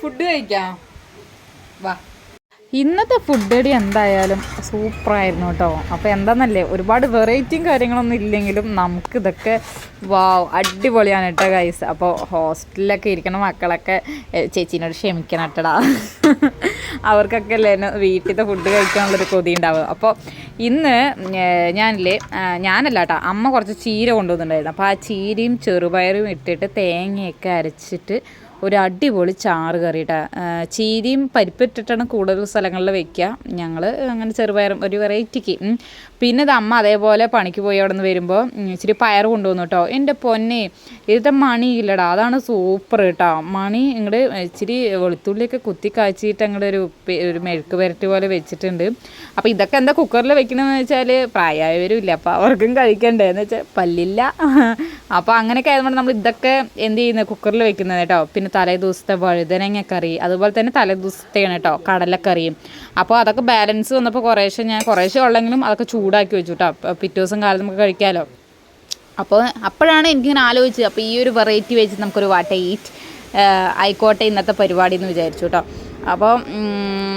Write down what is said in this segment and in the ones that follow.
Food കഴിക്കാം വാ. ഇന്നത്തെ ഫുഡ് അടി എന്തായാലും സൂപ്പറായിരുന്നു കേട്ടോ. അപ്പോൾ എന്താണെന്നല്ലേ, ഒരുപാട് വെറൈറ്റിയും കാര്യങ്ങളൊന്നും ഇല്ലെങ്കിലും നമുക്കിതൊക്കെ അടിപൊളിയാണ് കേട്ടോ ഗൈസ്. അപ്പോൾ ഹോസ്റ്റലിലൊക്കെ ഇരിക്കുന്ന മക്കളൊക്കെ ചേച്ചീനോട് ക്ഷമിക്കണം കേട്ടടാ. അവർക്കൊക്കെ അല്ലേ വീട്ടിലത്തെ ഫുഡ് കഴിക്കാനുള്ളൊരു കൊതി ഉണ്ടാവുക. അപ്പോൾ ഇന്ന് ഞാനല്ല കേട്ടോ, അമ്മ കുറച്ച് ചീര കൊണ്ടുവന്നിട്ടുണ്ടായിരുന്നു. അപ്പോൾ ആ ചീരയും ചെറുപയറും ഇട്ടിട്ട് തേങ്ങയൊക്കെ അരച്ചിട്ട് ഒരു അടിപൊളി ചാറ് കറി കേട്ടോ. ചീരയും പരിപ്പിട്ടിട്ടാണ് കൂടുതൽ സ്ഥലങ്ങളിൽ വെക്കുക. ഞങ്ങൾ അങ്ങനെ ചെറുപയറും ഒരു വെറൈറ്റിക്ക്. പിന്നെ ഇത് അമ്മ അതേപോലെ പണിക്ക് പോയി അവിടെ നിന്ന് വരുമ്പോൾ ഇച്ചിരി പയർ കൊണ്ടുവന്നു കേട്ടോ. എൻ്റെ പൊന്നെ, ഇതിൻ്റെ മണി ഇല്ലടാ, അതാണ് സൂപ്പർ കേട്ടോ. മണി ഇങ്ങോട്ട് ഇച്ചിരി വെളുത്തുള്ളിയൊക്കെ കുത്തി കാച്ചിട്ട് അങ്ങോട്ട് ഒരു മെഴുക്ക് പുരട്ടി പോലെ വെച്ചിട്ടുണ്ട്. അപ്പോൾ ഇതൊക്കെ എന്താ കുക്കറിൽ വെക്കണമെന്ന് വെച്ചാൽ പ്രായമായവരും ഇല്ല, അപ്പോൾ അവർക്കും കഴിക്കണ്ടേ എന്ന് വെച്ചാൽ പല്ലില്ല. അപ്പോൾ അങ്ങനെയൊക്കെ ആയതുകൊണ്ട് നമ്മൾ ഇതൊക്കെ എന്ത് ചെയ്യുന്നത്, കുക്കറിൽ വെക്കുന്നത് കേട്ടോ. പിന്നെ തലേ ദിവസത്തെ വഴുതനങ്ങ കറി, അതുപോലെ തന്നെ തലേ ദിവസത്തെയാണ് കേട്ടോ കടലക്കറിയും. അപ്പോൾ അതൊക്കെ ബാലൻസ് വന്നപ്പോൾ കുറേശ്ശെ ഉള്ളെങ്കിലും അതൊക്കെ ചൂടാക്കി വെച്ചു കേട്ടോ. പിറ്റേ ദിവസം കാലത്ത് നമുക്ക് കഴിക്കാമല്ലോ. അപ്പോൾ അപ്പോഴാണ് എനിക്കിങ്ങനെ ആലോചിച്ചത്, അപ്പോൾ ഈ ഒരു വെറൈറ്റി വെച്ച് നമുക്കൊരു വാട്ടേറ്റ് ആയിക്കോട്ടെ ഇന്നത്തെ പരിപാടി എന്ന് വിചാരിച്ചു കേട്ടോ. അപ്പോൾ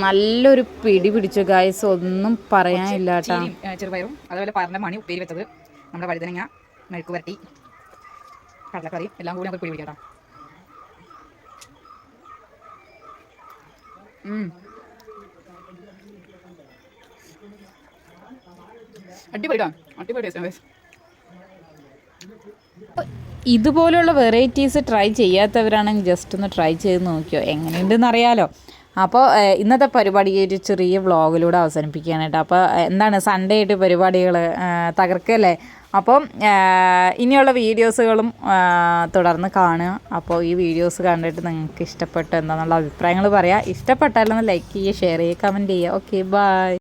നല്ലൊരു പിടി പിടിച്ചു ഗായ്സ്, ഒന്നും പറയാനില്ല കേട്ടോ. ചെറുപയറും അതുപോലെ പയറിൻ്റെ മണി ഉപ്പേരി വെച്ചത്, നമ്മുടെ വഴുതനങ്ങ മെഴുക്ക് പുരട്ടി, കടലക്കറി എല്ലാം കൂടി നമുക്ക് പിടി പിടിക്കാം കേട്ടോ. അടിപൊളി ടേസ്റ്റ്. ഇതുപോലുള്ള വെറൈറ്റീസ് ട്രൈ ചെയ്യാത്തവരാണെങ്കിൽ ജസ്റ്റ് ഒന്ന് ട്രൈ ചെയ്ത് നോക്കിയോ, എങ്ങനെയുണ്ടെന്ന് അറിയാലോ. അപ്പോൾ ഇന്നത്തെ പരിപാടി ഒരു ചെറിയ വ്ളോഗിലൂടെ അവസാനിപ്പിക്കാനായിട്ട്. അപ്പോൾ എന്താണ് സൺഡേ ആയിട്ട് പരിപാടികൾ തകർക്കല്ലേ. അപ്പം ഇനിയുള്ള വീഡിയോസുകളും തുടർന്ന് കാണുക. അപ്പോൾ ഈ വീഡിയോസ് കണ്ടിട്ട് നിങ്ങൾക്ക് ഇഷ്ടപ്പെട്ടു എന്താണെന്നുള്ള അഭിപ്രായങ്ങൾ പറയുക. ഇഷ്ടപ്പെട്ടാലൊന്ന് ലൈക്ക് ചെയ്യുക, ഷെയർ ചെയ്യുക, കമൻറ്റ് ചെയ്യുക. Okay, by.